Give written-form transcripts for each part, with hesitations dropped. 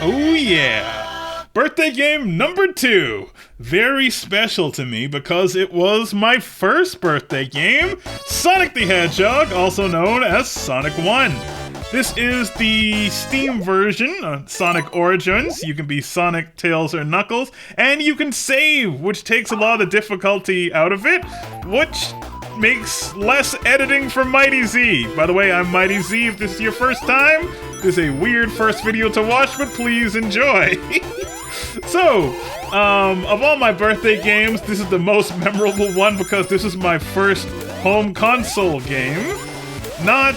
Oh yeah! Birthday game number 2. Very special to me because it was my first birthday game, Sonic the Hedgehog, also known as Sonic 1. This is the Steam version, Sonic Origins. You can be Sonic, Tails, or Knuckles, and you can save, which takes a lot of the difficulty out of it, which makes less editing for Mighty Z. By the way, I'm Mighty Z. If this is your first time, this is a weird first video to watch, but please enjoy. So, of all my birthday games, this is the most memorable one because this is my first home console game. Not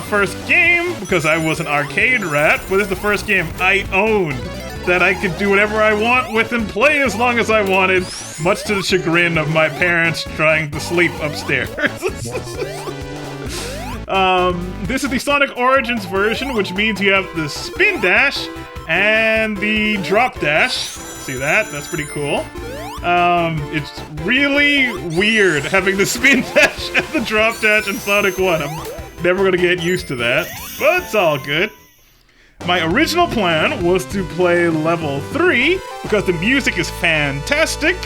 first game, because I was an arcade rat, but this is the first game I owned that I could do whatever I want with and play as long as I wanted, much to the chagrin of my parents trying to sleep upstairs. This is the Sonic Origins version, which means you have the spin dash and the drop dash. See that? That's pretty cool. It's really weird having the spin dash and the drop dash in Sonic 1. I'm never gonna get used to that, but it's all good. My original plan was to play level 3 because the music is fantastic,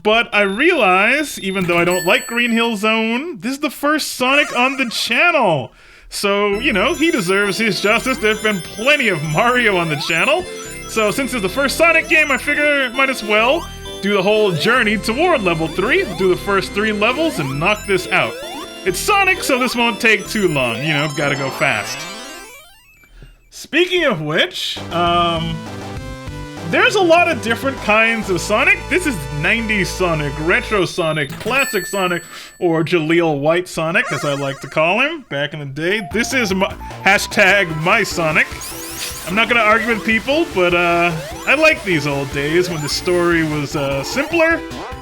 but I realize, even though I don't like Green Hill Zone, this is the first Sonic on the channel. So, you know, he deserves his justice. There've been plenty of Mario on the channel. So since it's the first Sonic game, I figure might as well do the whole journey toward level 3, do the first 3 levels, and knock this out. It's Sonic, so this won't take too long. You know, gotta go fast. Speaking of which, there's a lot of different kinds of Sonic. This is 90s Sonic, Retro Sonic, Classic Sonic, or Jaleel White Sonic, as I like to call him back in the day. This is my Sonic. I'm not gonna argue with people, but I like these old days when the story was simpler,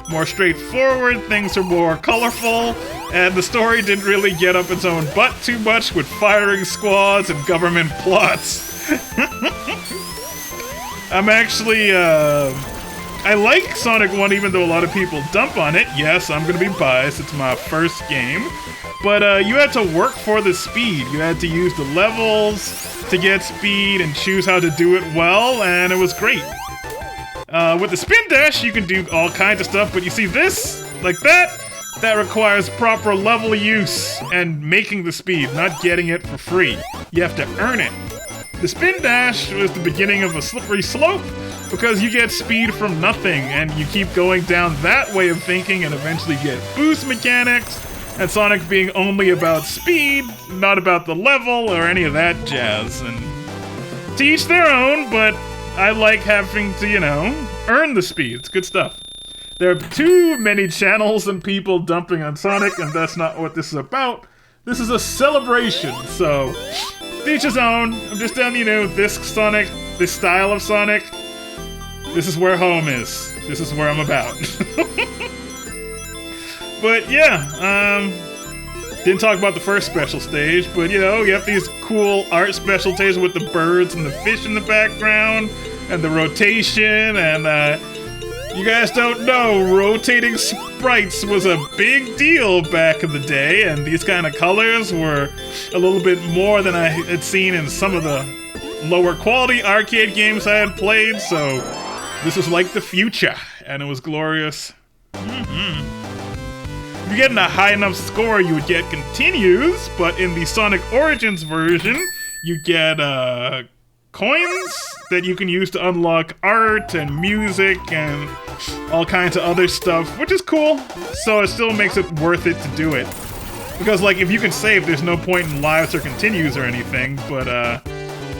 more straightforward, things are more colorful, and the story didn't really get up its own butt too much with firing squads and government plots. I'm actually, I like Sonic 1 even though a lot of people dump on it. Yes, I'm gonna be biased, it's my first game. But you had to work for the speed. You had to use the levels to get speed and choose how to do it well, and it was great. With the spin dash, you can do all kinds of stuff, but you see this, like that requires proper level use and making the speed, not getting it for free. You have to earn it. The spin dash was the beginning of a slippery slope because you get speed from nothing and you keep going down that way of thinking and eventually get boost mechanics and Sonic being only about speed, not about the level or any of that jazz. And to each their own, but I like having to, you know, earn the speed. It's good stuff. There are too many channels and people dumping on Sonic, and that's not what this is about. This is a celebration, so to each his own. I'm just telling you, know, this Sonic, this style of Sonic, this is where home is. This is where I'm about. But yeah, didn't talk about the first special stage, but you know, you have these cool art special stages with the birds and the fish in the background, and the rotation, and you guys don't know, rotating sprites was a big deal back in the day, and these kind of colors were a little bit more than I had seen in some of the lower quality arcade games I had played, so this was like the future, and it was glorious. If you're getting a high enough score, you would get continues, but in the Sonic Origins version, you get coins that you can use to unlock art and music and all kinds of other stuff, which is cool, so it still makes it worth it to do it. Because, like, if you can save, there's no point in lives or continues or anything, but,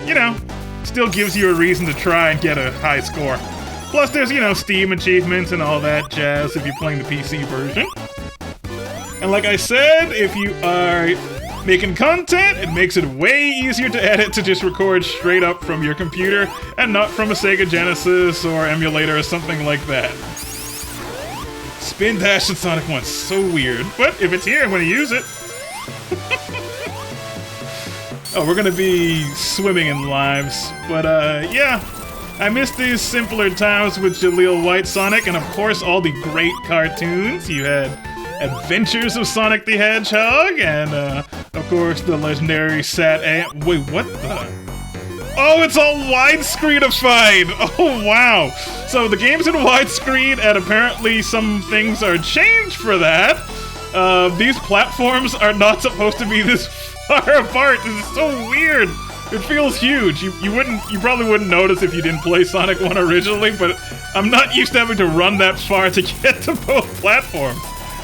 you know, still gives you a reason to try and get a high score. Plus, there's, you know, Steam achievements and all that jazz if you're playing the PC version. And like I said, if you are making content, it makes it way easier to edit to just record straight up from your computer and not from a Sega Genesis or emulator or something like that. Spin dash in Sonic 1, so weird. But if it's here, I'm gonna use it. Oh, we're gonna be swimming in lives. But yeah, I miss these simpler times with Jaleel White Sonic and of course all the great cartoons. You had Adventures of Sonic the Hedgehog, and of course the legendary Wait, what the? Oh, it's all widescreenified! Oh, wow. So the game's in widescreen, and apparently some things are changed for that. These platforms are not supposed to be this far apart. This is so weird. It feels huge. You probably wouldn't notice if you didn't play Sonic 1 originally, but I'm not used to having to run that far to get to both platforms.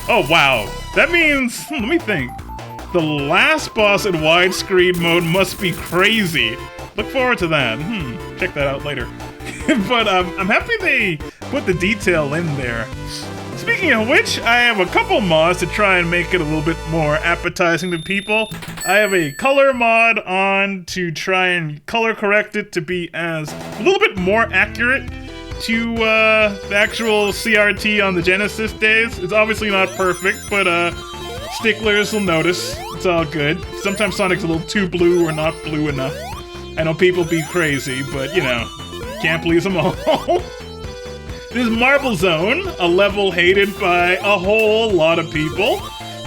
Oh, wow. That means, let me think. The last boss in widescreen mode must be crazy. Look forward to that. Check that out later. But I'm happy they put the detail in there. Speaking of which, I have a couple mods to try and make it a little bit more appetizing to people. I have a color mod on to try and color correct it to be a little bit more accurate to the actual CRT on the Genesis days. It's obviously not perfect, but sticklers will notice. It's all good. Sometimes Sonic's a little too blue or not blue enough. I know people be crazy, but you know, can't please them all. This is Marble Zone, a level hated by a whole lot of people,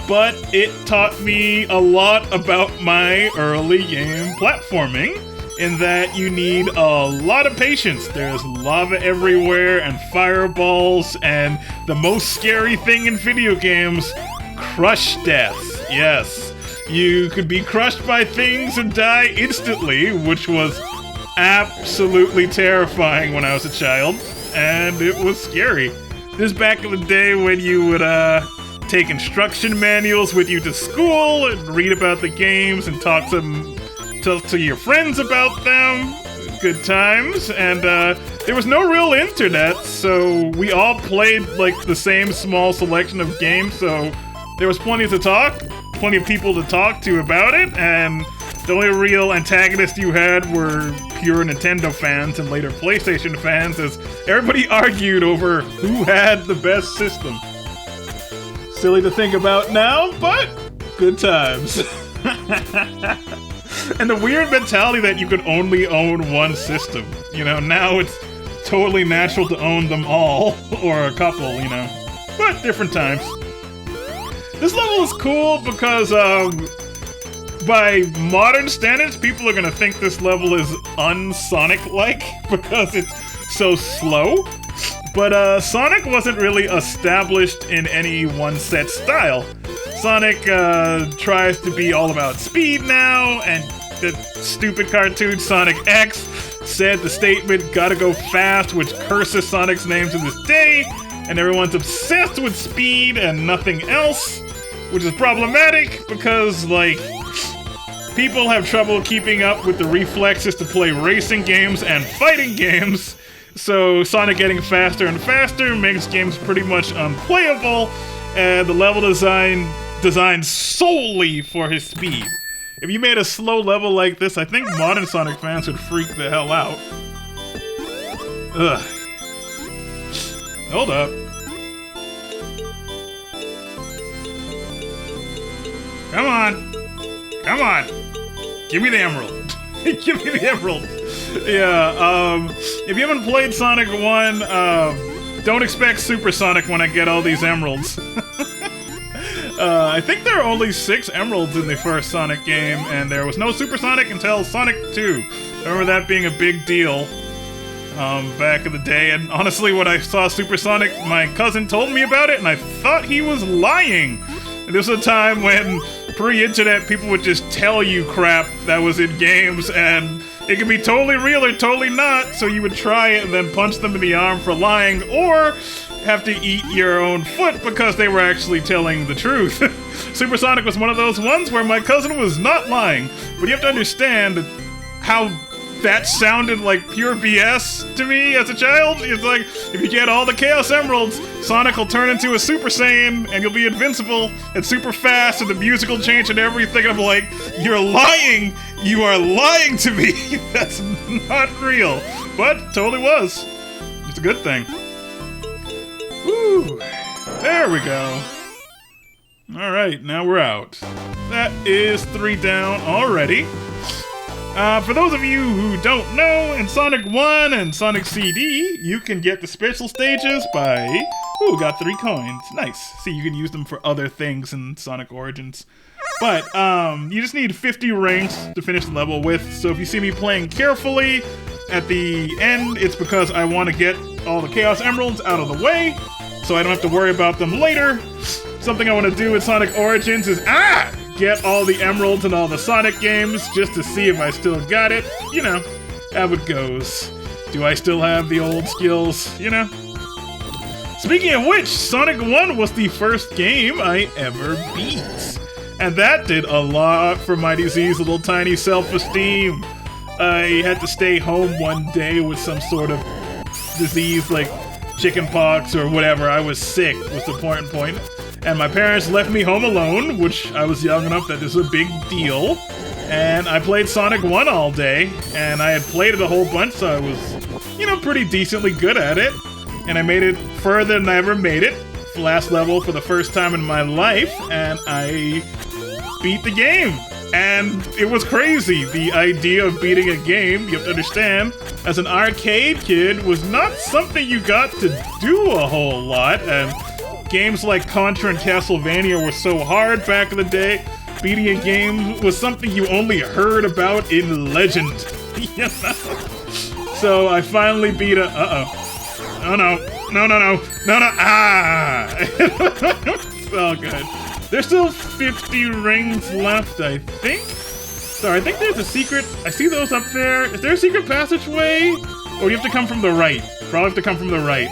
but it taught me a lot about my early game platforming, in that you need a lot of patience. There's lava everywhere and fireballs, and the most scary thing in video games, crush death. Yes, you could be crushed by things and die instantly, which was absolutely terrifying when I was a child. And it was scary. This is back in the day when you would take instruction manuals with you to school and read about the games and talk to your friends about them. Good times. And there was no real internet, so we all played like the same small selection of games, so there was plenty of people to talk to about it, and the only real antagonists you had were pure Nintendo fans and later PlayStation fans, as everybody argued over who had the best system. Silly to think about now, but good times. And the weird mentality that you could only own one system. You know, now it's totally natural to own them all, or a couple, you know. But different times. This level is cool because, by modern standards, people are gonna think this level is un-Sonic-like because it's so slow. But Sonic wasn't really established in any one set style. Sonic tries to be all about speed now, and the stupid cartoon Sonic X said the statement, "Gotta go fast," which curses Sonic's name to this day, and everyone's obsessed with speed and nothing else, which is problematic because, like, people have trouble keeping up with the reflexes to play racing games and fighting games, so Sonic getting faster and faster makes games pretty much unplayable, and the level designed solely for his speed. If you made a slow level like this, I think modern Sonic fans would freak the hell out. Ugh. Hold up. Come on. Come on. Give me the emerald. Give me the emerald. Yeah, if you haven't played Sonic 1, don't expect Super Sonic when I get all these emeralds. I think there are only 6 emeralds in the first Sonic game, and there was no Super Sonic until Sonic 2. I remember that being a big deal back in the day, and honestly, when I saw Super Sonic, my cousin told me about it, and I thought he was lying. And this was a time when, pre-internet, people would just tell you crap that was in games, and it could be totally real or totally not, so you would try it and then punch them in the arm for lying, or have to eat your own foot because they were actually telling the truth. Super Sonic was one of those ones where my cousin was not lying, but you have to understand how that sounded like pure BS to me as a child. It's like, if you get all the Chaos Emeralds, Sonic will turn into a Super Saiyan, and you'll be invincible, and super fast, and the music will change and everything. I'm like, you're lying! You are lying to me! That's not real. But, totally was. It's a good thing. Woo! There we go. Alright, now we're out. That is 3 down already. For those of you who don't know, in Sonic 1 and Sonic CD, you can get the special stages by... Ooh, got 3 coins. Nice. See, you can use them for other things in Sonic Origins. But you just need 50 rings to finish the level with. So if you see me playing carefully at the end, it's because I want to get all the Chaos Emeralds out of the way, so I don't have to worry about them later. Something I want to do with Sonic Origins is get all the emeralds in all the Sonic games just to see if I still got it. You know, how it goes. Do I still have the old skills? You know? Speaking of which, Sonic 1 was the first game I ever beat. And that did a lot for Mighty Z's little tiny self-esteem. I had to stay home one day with some sort of disease like chickenpox or whatever. I was sick, was the important point. And my parents left me home alone, which I was young enough that this was a big deal. And I played Sonic 1 all day, and I had played it a whole bunch, so I was, you know, pretty decently good at it. And I made it further than I ever made it. Last level for the first time in my life, and I beat the game. And it was crazy. The idea of beating a game, you have to understand, as an arcade kid, was not something you got to do a whole lot. And games like Contra and Castlevania were so hard back in the day. Beating a game was something you only heard about in legend. You know? So I finally beat a... Oh no. No. It's all good. There's still 50 rings left, I think. Sorry, I think there's a secret. I see those up there. Is there a secret passageway? Or do you have to come from the right? Probably have to come from the right.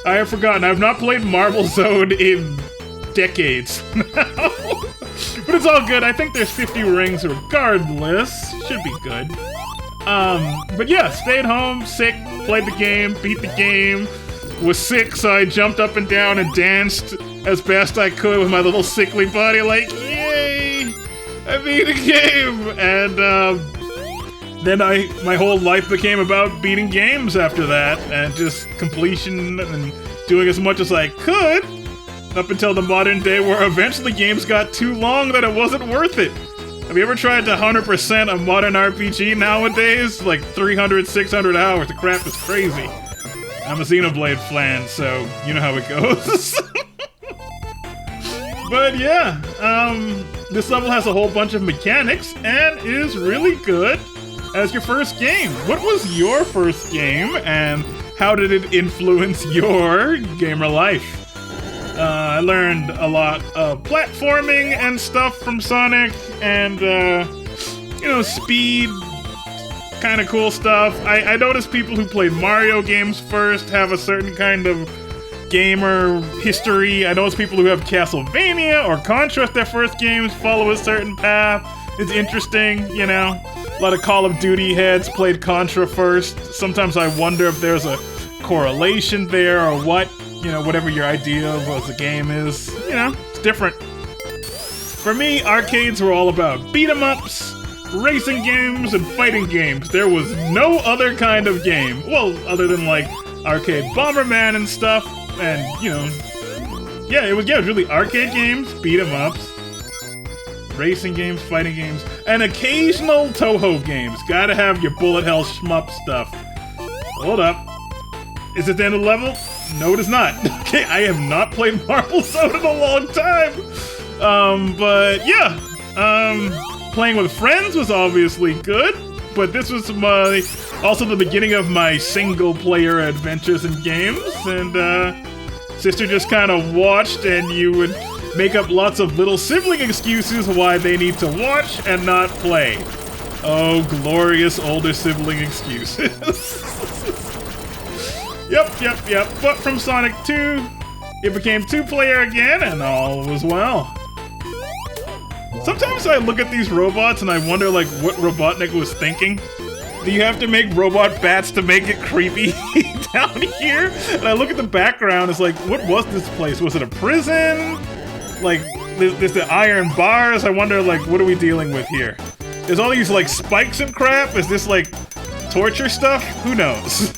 I have forgotten. I've not played Marble Zone in decades now. But it's all good. I think there's 50 rings regardless. Should be good. But yeah, stayed home, sick, played the game, beat the game. Was sick, so I jumped up and down and danced as best I could with my little sickly body, like, yay! I beat a game! And then my whole life became about beating games after that, and just completion and doing as much as I could, up until the modern day where eventually games got too long that it wasn't worth it. Have you ever tried to 100% a modern RPG nowadays? Like 300, 600 hours, the crap is crazy. I'm a Xenoblade fan, so you know how it goes. But yeah, this level has a whole bunch of mechanics and is really good as your first game. What was your first game and how did it influence your gamer life? I learned a lot of platforming and stuff from Sonic and, you know, speed, kind of cool stuff. I noticed people who played Mario games first have a certain kind of gamer history. I noticed people who have Castlevania or Contra as their first games follow a certain path. It's interesting, you know. A lot of Call of Duty heads played Contra first. Sometimes I wonder if there's a correlation there or what. You know, whatever your idea of what the game is, you know, it's different. For me, arcades were all about beat-em-ups, racing games, and fighting games. There was no other kind of game. Well, other than, like, arcade Bomberman and stuff, and, you know, yeah, it was really arcade games, beat-em-ups, racing games, fighting games, and occasional Toho games. Gotta have your bullet hell shmup stuff. Hold up. Is it the end of the level? No, it is not. Okay, I have not played Marble Zone in a long time. But yeah, playing with friends was obviously good, but this was also the beginning of my single-player adventures in games, and sister just kind of watched, and you would make up lots of little sibling excuses why they need to watch and not play. Oh, glorious older sibling excuses. Yep. But from Sonic 2, it became two-player again, and all was well. Sometimes I look at these robots and I wonder, like, what Robotnik was thinking. Do you have to make robot bats to make it creepy down here? And I look at the background, it's like, what was this place? Was it a prison? Like, there's the iron bars. I wonder, like, what are we dealing with here? There's all these, like, spikes and crap. Is this, like, torture stuff? Who knows?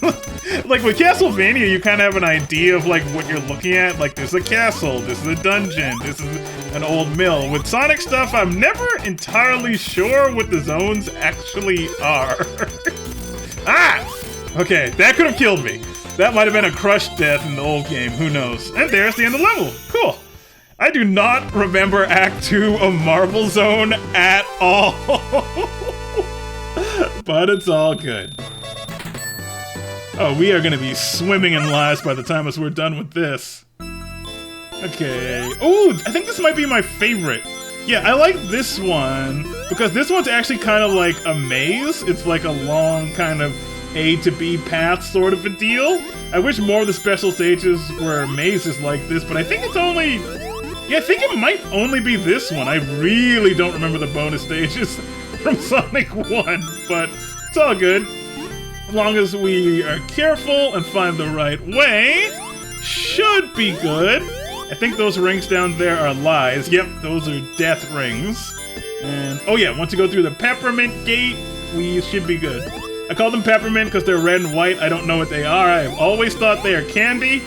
Like, with Castlevania, you kind of have an idea of, like, what you're looking at. Like, there's a castle, this is a dungeon, this is an old mill. With Sonic stuff, I'm never entirely sure what the zones actually are. Ah! Okay, that could have killed me. That might have been a crushed death in the old game, who knows. And there's the end of the level. Cool. I do not remember Act 2 of Marble Zone at all. But it's all good. Oh, we are gonna be swimming in lives by the time as we're done with this. Okay. Oh, I think this might be my favorite. Yeah, I like this one because this one's actually kind of like a maze. It's like a long kind of A to B path sort of a deal. I wish more of the special stages were mazes like this, but I think it's only... Yeah, I think it might only be this one. I really don't remember the bonus stages from Sonic 1, but it's all good. As long as we are careful and find the right way, should be good. I think those rings down there are lies. Yep, those are death rings. And, oh yeah, once you go through the peppermint gate, we should be good. I call them peppermint because they're red and white. I don't know what they are. I've always thought they are candy.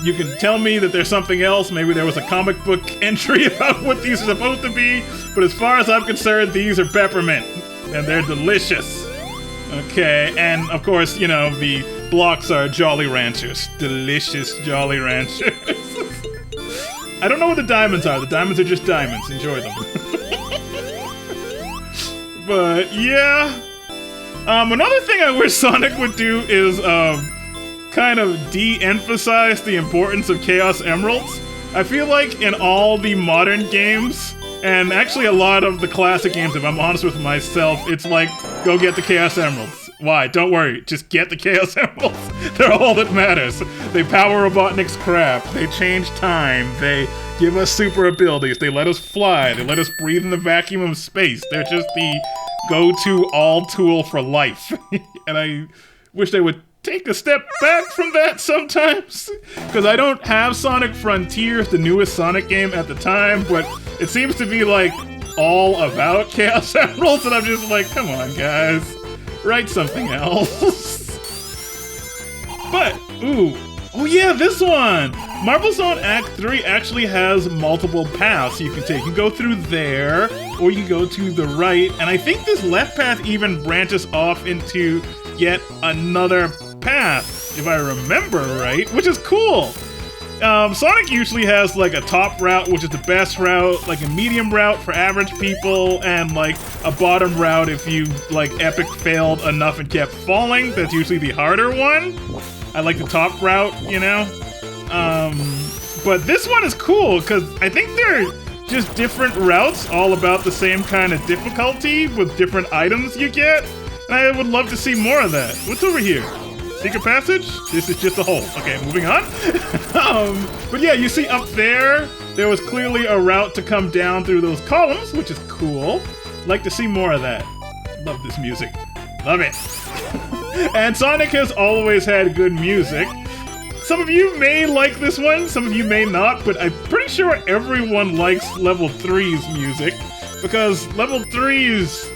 You can tell me that there's something else. Maybe there was a comic book entry about what these are supposed to be. But as far as I'm concerned, these are peppermint. And they're delicious. Okay, and of course, you know, the blocks are Jolly Ranchers. Delicious Jolly Ranchers. I don't know what the diamonds are. The diamonds are just diamonds. Enjoy them. But, yeah. Another thing I wish Sonic would do is, kind of de-emphasize the importance of Chaos Emeralds. I feel like in all the modern games, and actually a lot of the classic games, if I'm honest with myself, it's like, go get the Chaos Emeralds. Why? Don't worry, just get the Chaos Emeralds. They're all that matters. They power Robotnik's crap, they change time, they give us super abilities, they let us fly, they let us breathe in the vacuum of space. They're just the go-to all tool for life. And I wish they would take a step back from that sometimes, because I don't have Sonic Frontiers, the newest Sonic game at the time, but it seems to be like all about Chaos Emeralds, and I'm just like, come on guys, write something else. But, ooh, oh yeah, this one! Marble Zone Act 3 actually has multiple paths you can take. You can go through there, or you can go to the right, and I think this left path even branches off into yet another path, if I remember right, which is cool. Sonic usually has like a top route, which is the best route, like a medium route for average people, and like a bottom route if you like epic failed enough and kept falling. That's usually the harder one. I like the top route, you know? But this one is cool because I think they're just different routes, all about the same kind of difficulty with different items you get. And I would love to see more of that. What's over here? Secret passage? This is just a hole. Okay, moving on. But yeah, you see up there, there was clearly a route to come down through those columns, which is cool. Like to see more of that. Love this music. Love it. And Sonic has always had good music. Some of you may like this one, some of you may not, but I'm pretty sure everyone likes Level 3's music, because Level 3's...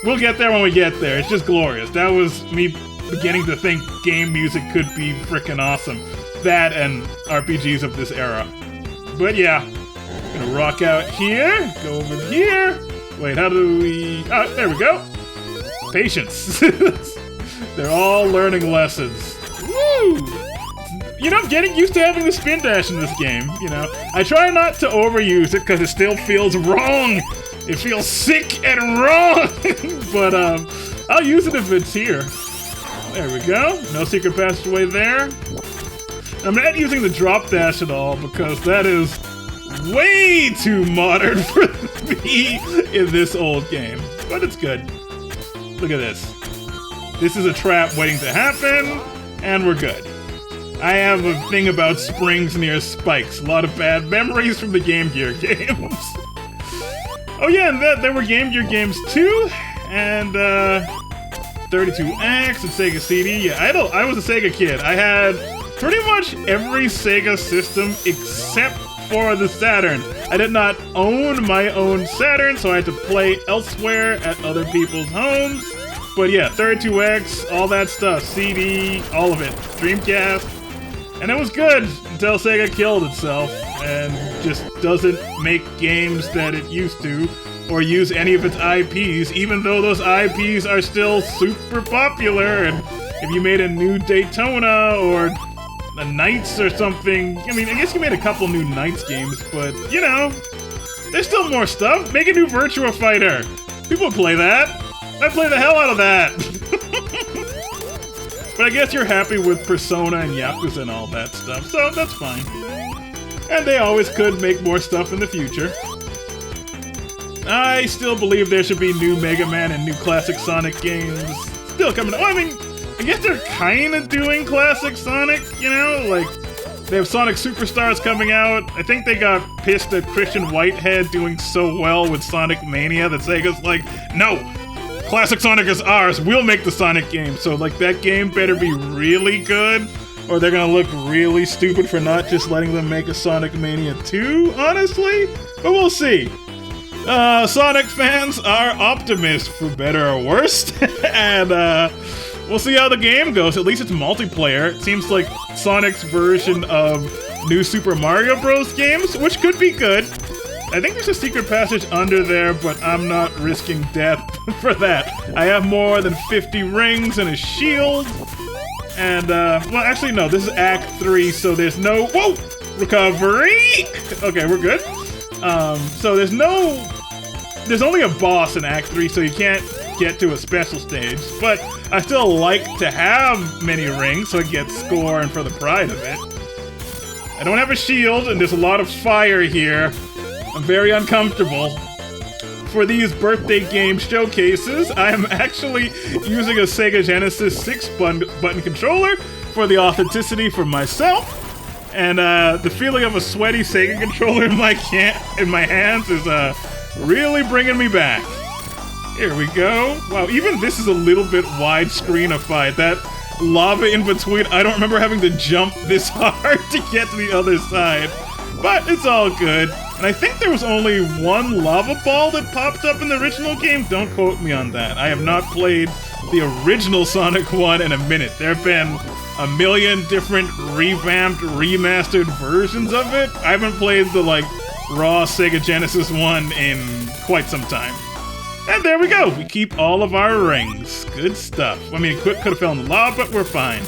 We'll get there when we get there. It's just glorious. That was me beginning to think game music could be frickin' awesome. That and RPGs of this era. But yeah, gonna rock out here, go over here. Wait, how do we... Ah, there we go. Patience. They're all learning lessons. Woo! You know, I'm getting used to having the spin dash in this game, you know. I try not to overuse it because it still feels wrong. It feels sick and wrong. But I'll use it if it's here. There we go. No secret passageway there. I'm not using the drop dash at all because that is way too modern for me in this old game. But it's good. Look at this. This is a trap waiting to happen, and we're good. I have a thing about springs near spikes. A lot of bad memories from the Game Gear games. Oh yeah, and there were Game Gear games too, and 32X and Sega CD. Yeah, I was a Sega kid. I had pretty much every Sega system except for the Saturn. I did not own my own Saturn, so I had to play elsewhere at other people's homes. But yeah, 32X, all that stuff, CD, all of it, Dreamcast. And it was good until Sega killed itself and just doesn't make games that it used to or use any of its IPs, even though those IPs are still super popular. And if you made a new Daytona or the Knights or something. I mean, I guess you made a couple new Knights games, but, you know, there's still more stuff. Make a new Virtua Fighter. People play that. I play the hell out of that. But I guess you're happy with Persona and Yakuza and all that stuff, so that's fine. And they always could make more stuff in the future. I still believe there should be new Mega Man and new classic Sonic games still coming out. Well, I mean, I guess they're kind of doing classic Sonic, you know? Like, they have Sonic Superstars coming out. I think they got pissed at Christian Whitehead doing so well with Sonic Mania that Sega's like, no! Classic Sonic is ours, we'll make the Sonic game. So, like, that game better be really good, or they're gonna look really stupid for not just letting them make a Sonic Mania 2, honestly? But we'll see. Sonic fans are optimists, for better or worse, and we'll see how the game goes. At least it's multiplayer. It seems like Sonic's version of new Super Mario Bros. Games, which could be good. I think there's a secret passage under there, but I'm not risking death for that. I have more than 50 rings and a shield, and, well, actually, no, this is Act 3, so there's no, whoa, recovery! Okay, we're good. So there's only a boss in Act 3, so you can't get to a special stage, but I still like to have many rings, so I get score and for the pride of it. I don't have a shield, and there's a lot of fire here. I'm very uncomfortable. For these birthday game showcases, I am actually using a Sega Genesis 6-button controller for the authenticity for myself. And the feeling of a sweaty Sega controller in my hands is really bringing me back. Here we go. Wow, even this is a little bit widescreenified. That lava in between, I don't remember having to jump this hard to get to the other side. But it's all good. And I think there was only one lava ball that popped up in the original game. Don't quote me on that. I have not played the original Sonic 1 in a minute. There have been a million different revamped, remastered versions of it. I haven't played the, like, raw Sega Genesis 1 in quite some time. And there we go. We keep all of our rings. Good stuff. I mean, it could have fell in the lava, but we're fine.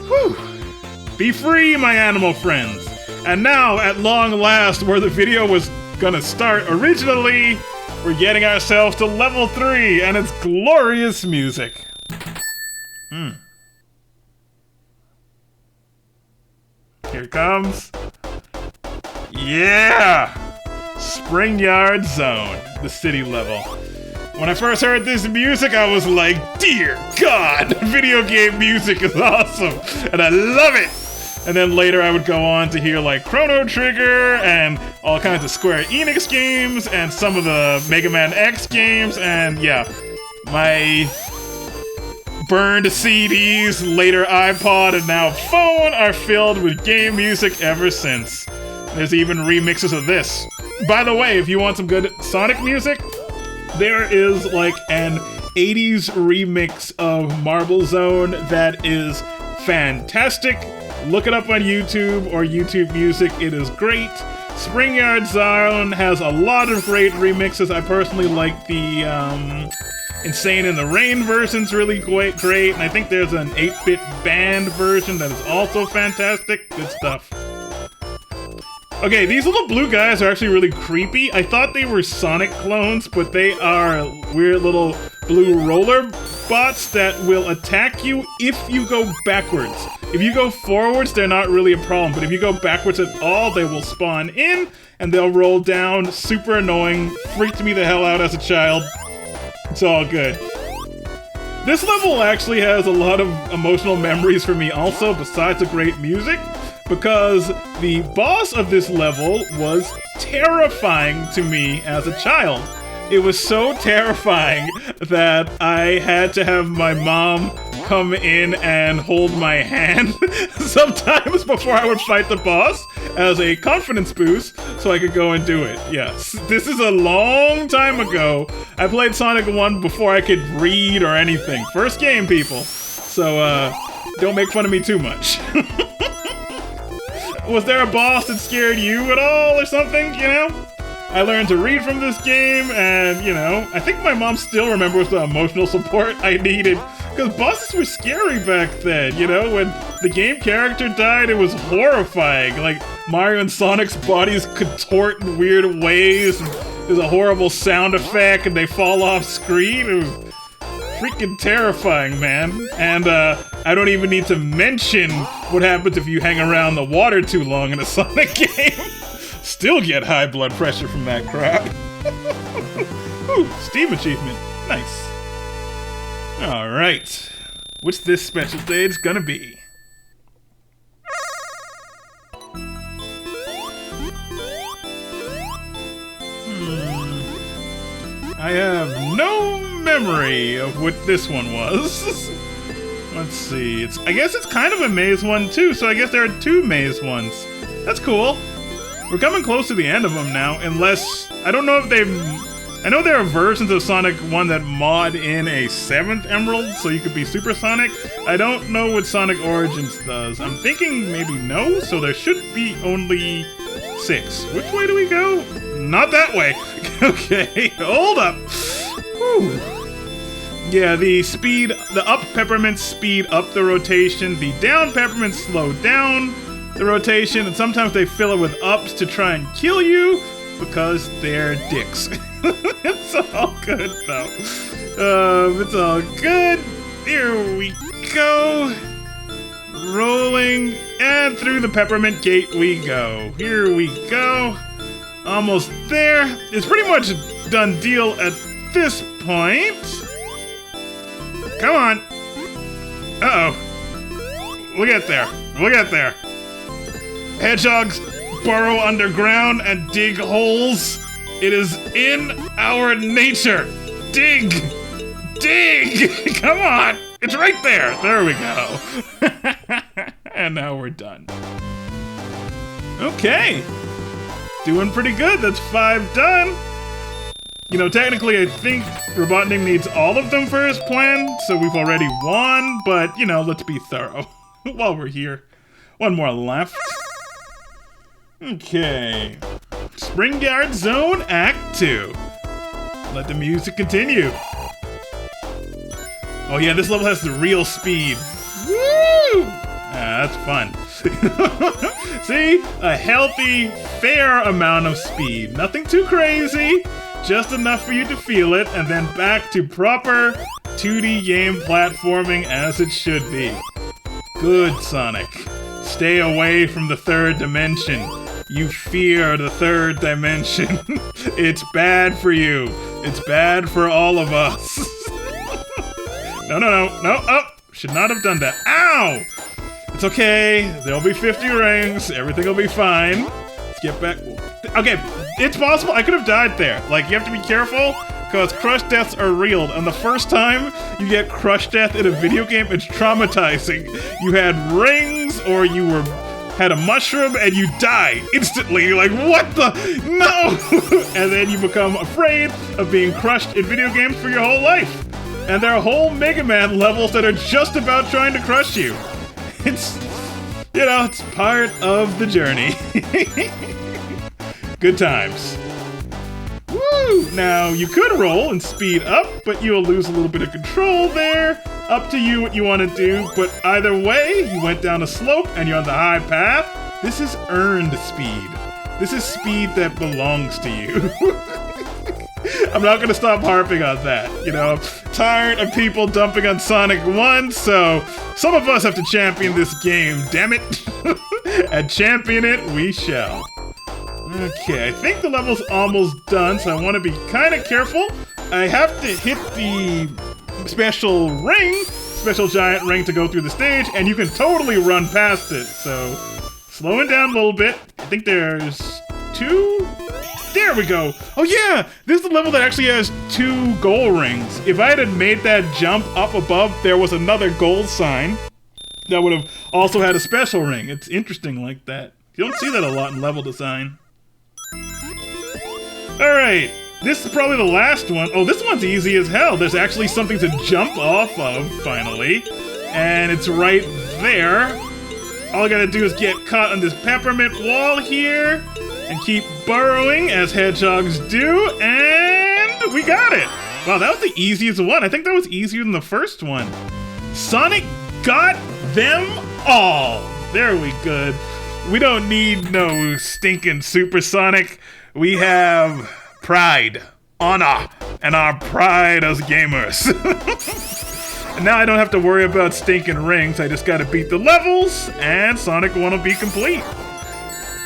Whew. Be free, my animal friends. And now, at long last, where the video was gonna start originally, we're getting ourselves to level 3, and it's glorious music. Here it comes. Yeah! Spring Yard Zone, the city level. When I first heard this music, I was like, dear God, video game music is awesome, and I love it! And then later I would go on to hear like Chrono Trigger and all kinds of Square Enix games and some of the Mega Man X games, and yeah, my burned CDs, later iPod, and now phone are filled with game music ever since. There's even remixes of this. By the way, if you want some good Sonic music, there is like an 80s remix of Marble Zone that is fantastic. Look it up on YouTube or YouTube Music. It is great. Spring Yard Zone has a lot of great remixes. I personally like the Insane in the Rain version's really great. And I think there's an 8-bit band version that is also fantastic. Good stuff. Okay, these little blue guys are actually really creepy. I thought they were Sonic clones, but they are weird little blue roller bots that will attack you if you go backwards. If you go forwards, they're not really a problem, but if you go backwards at all, they will spawn in, and they'll roll down. Super annoying. Freaked me the hell out as a child. It's all good. This level actually has a lot of emotional memories for me also, besides the great music, because the boss of this level was terrifying to me as a child. It was so terrifying that I had to have my mom come in and hold my hand sometimes before I would fight the boss as a confidence boost so I could go and do it. Yes, this is a long time ago. I played Sonic 1 before I could read or anything. First game, people. So, don't make fun of me too much. Was there a boss that scared you at all or something, you know? I learned to read from this game, and, you know, I think my mom still remembers the emotional support I needed Because bosses were scary back then, you know? When the game character died, it was horrifying. Like, Mario and Sonic's bodies contort in weird ways. There's a horrible sound effect, and they fall off screen. It was freaking terrifying, man. And I don't even need to mention what happens if you hang around the water too long in a Sonic game. Still get high blood pressure from that crap. Ooh, Steam achievement. Nice. Alright. What's this special stage gonna be? I have no memory of what this one was. Let's see. I guess it's kind of a maze one too, so I guess there are 2 maze ones. That's cool. We're coming close to the end of them now, unless... I don't know if they've... I know there are versions of Sonic 1 that mod in a 7th Emerald, so you could be Super Sonic. I don't know what Sonic Origins does. I'm thinking maybe no, so there should be only 6. Which way do we go? Not that way. Okay, hold up. Whew. Yeah, the up peppermints speed up the rotation, the down peppermints slow down the rotation, and sometimes they fill it with ups to try and kill you because they're dicks. It's all good, though. It's all good. Here we go. Rolling, and through the peppermint gate we go. Here we go. Almost there. It's pretty much a done deal at this point. Come on. Uh-oh. We'll get there. We'll get there. Hedgehogs burrow underground and dig holes. It is in our nature. Dig! Dig! Come on! It's right there! There we go. And now we're done. Okay. Doing pretty good. That's 5 done. You know, technically, I think Robotnik needs all of them for his plan, so we've already won, but, you know, let's be thorough while we're here. One more left. Okay. Springyard Zone Act 2. Let the music continue. Oh yeah, this level has the real speed. Woo! That's fun. See? A healthy, fair amount of speed. Nothing too crazy. Just enough for you to feel it, and then back to proper 2D game platforming as it should be. Good, Sonic. Stay away from the 3rd dimension. You fear the 3rd dimension. It's bad for you. It's bad for all of us. No. Oh, should not have done that. Ow! It's okay. There'll be 50 rings. Everything will be fine. Let's get back. Okay, it's possible. I could have died there. Like, you have to be careful, because crush deaths are real. And the first time you get crush death in a video game, it's traumatizing. You had rings, or you had a mushroom, and you die instantly. You're like, what the? No! And then you become afraid of being crushed in video games for your whole life. And there are whole Mega Man levels that are just about trying to crush you. It's, you know, it's part of the journey. Good times. Woo! Now, you could roll and speed up, but you'll lose a little bit of control there. Up to you what you want to do, but either way, you went down a slope and you're on the high path. This is earned speed. This is speed that belongs to you. I'm not gonna stop harping on that, you know. I'm tired of people dumping on Sonic 1, so some of us have to champion this game, damn it. And champion it we shall. Okay, I think the level's almost done, so I want to be kind of careful. I have to hit the special giant ring to go through the stage, and you can totally run past it, so slowing down a little bit. I think there's 2? There we go. Oh yeah, this is the level that actually has 2 goal rings. If I had made that jump up above, there was another goal sign that would have also had a special ring. It's interesting like that. You don't see that a lot in level design. Alright, this is probably the last one. Oh, this one's easy as hell. There's actually something to jump off of, finally. And it's right there. All I gotta do is get caught on this peppermint wall here and keep burrowing as hedgehogs do, and we got it! Wow, that was the easiest one. I think that was easier than the first one. Sonic got them all. There we go. We don't need no stinking supersonic. We have pride, honor, and our pride as gamers. And now I don't have to worry about stinking rings. I just gotta beat the levels, and Sonic 1 will be complete.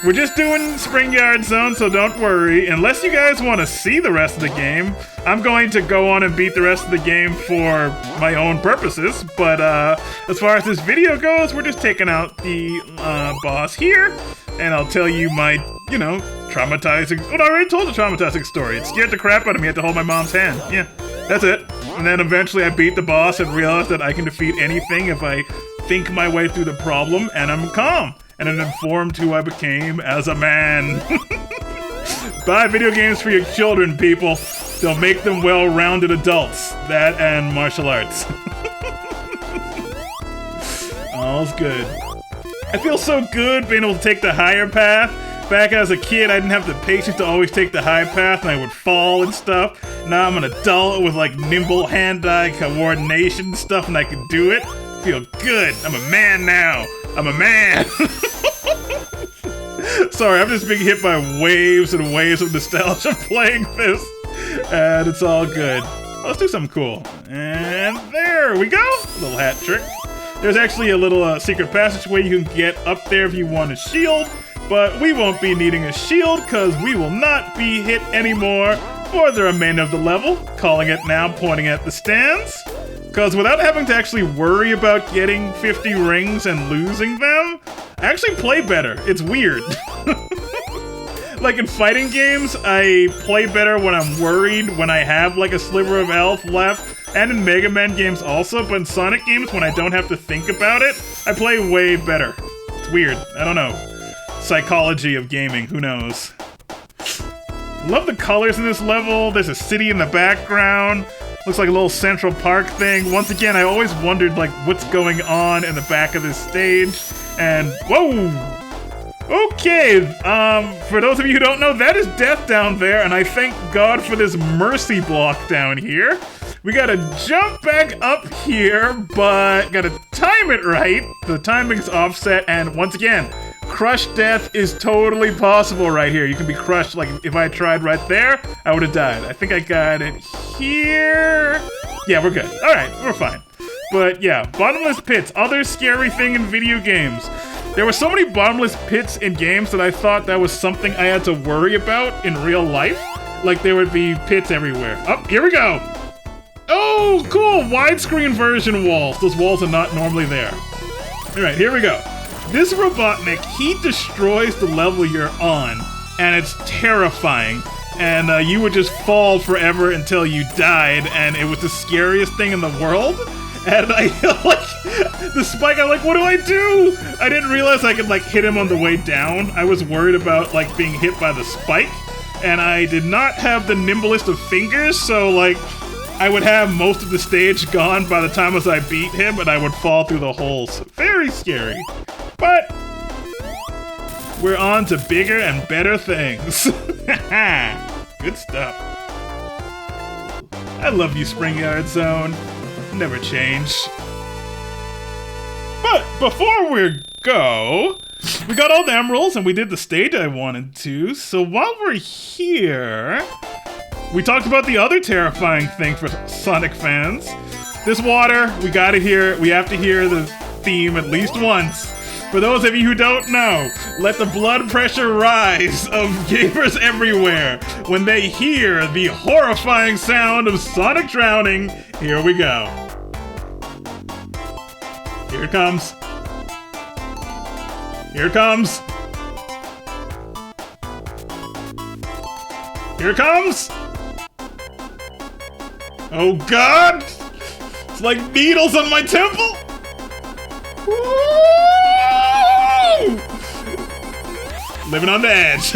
We're just doing Spring Yard Zone, so don't worry. Unless you guys want to see the rest of the game, I'm going to go on and beat the rest of the game for my own purposes. But as far as this video goes, we're just taking out the boss here, and I'll tell you my, you know, traumatizing... Oh, I already told the traumatizing story. It scared the crap out of me. I had to hold my mom's hand. Yeah, that's it. And then eventually I beat the boss and realized that I can defeat anything if I think my way through the problem, and I'm calm. And it informed who I became as a man. Buy video games for your children, people. They'll make them well-rounded adults. That and martial arts. All's good. I feel so good being able to take the higher path. Back as a kid, I didn't have the patience to always take the high path, and I would fall and stuff. Now I'm an adult with like nimble hand-eye coordination and stuff, and I can do it. Feel good. I'm a man now. I'm a man! Sorry, I'm just being hit by waves and waves of nostalgia playing this. And it's all good. Let's do something cool. And there we go! A little hat trick. There's actually a little secret passageway you can get up there if you want a shield. But we won't be needing a shield because we will not be hit anymore for the remainder of the level. Calling it now, pointing at the stands. Because without having to actually worry about getting 50 rings and losing them, I actually play better. It's weird. Like in fighting games, I play better when I'm worried, when I have like a sliver of health left, and in Mega Man games also, but in Sonic games, when I don't have to think about it, I play way better. It's weird. I don't know. Psychology of gaming, who knows? Love the colors in this level. There's a city in the background. Looks like a little Central Park thing. Once again, I always wondered, like, what's going on in the back of this stage. And, whoa! Okay, for those of you who don't know, that is death down there, and I thank God for this mercy block down here. We gotta jump back up here, but gotta time it right. The timing's offset, and once again, crush death is totally possible right here. You can be crushed, like, if I tried right there, I would have died. I think I got it here. Yeah, we're good. Alright, we're fine. But yeah, bottomless pits, other scary thing in video games. There were so many bottomless pits in games that I thought that was something I had to worry about in real life. Like there would be pits everywhere. Oh, here we go! Oh, cool! Widescreen version walls. Those walls are not normally there. Alright, here we go. This Robotnik, he destroys the level you're on, and it's terrifying. And you would just fall forever until you died, and it was the scariest thing in the world. And I, like, the spike, I'm like, what do I do? I didn't realize I could, like, hit him on the way down. I was worried about, like, being hit by the spike. And I did not have the nimblest of fingers, so, like, I would have most of the stage gone by the time as I beat him, and I would fall through the holes. Very scary. But we're on to bigger and better things. Good stuff. I love you, Spring Yard Zone. Never change. But before we go, we got all the emeralds and we did the stage I wanted to. So while we're here, we talked about the other terrifying thing for Sonic fans. This water, we gotta hear, we have to hear the theme at least once. For those of you who don't know, let the blood pressure rise of gamers everywhere when they hear the horrifying sound of Sonic drowning. Here we go. Here it comes. Here it comes. Here it comes. Oh God! It's like needles on my temple! Woo! Living on the edge.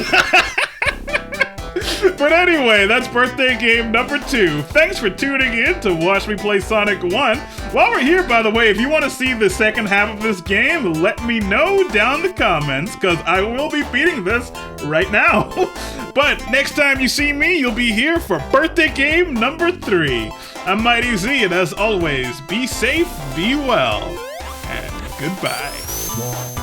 But anyway, that's birthday game number 2. Thanks for tuning in to watch me play Sonic 1. While we're here, by the way, if you want to see the second half of this game, let me know down in the comments, because I will be beating this right now. But next time you see me, you'll be here for birthday game number 3. I'm Mighty Z, and as always, be safe, be well, and goodbye.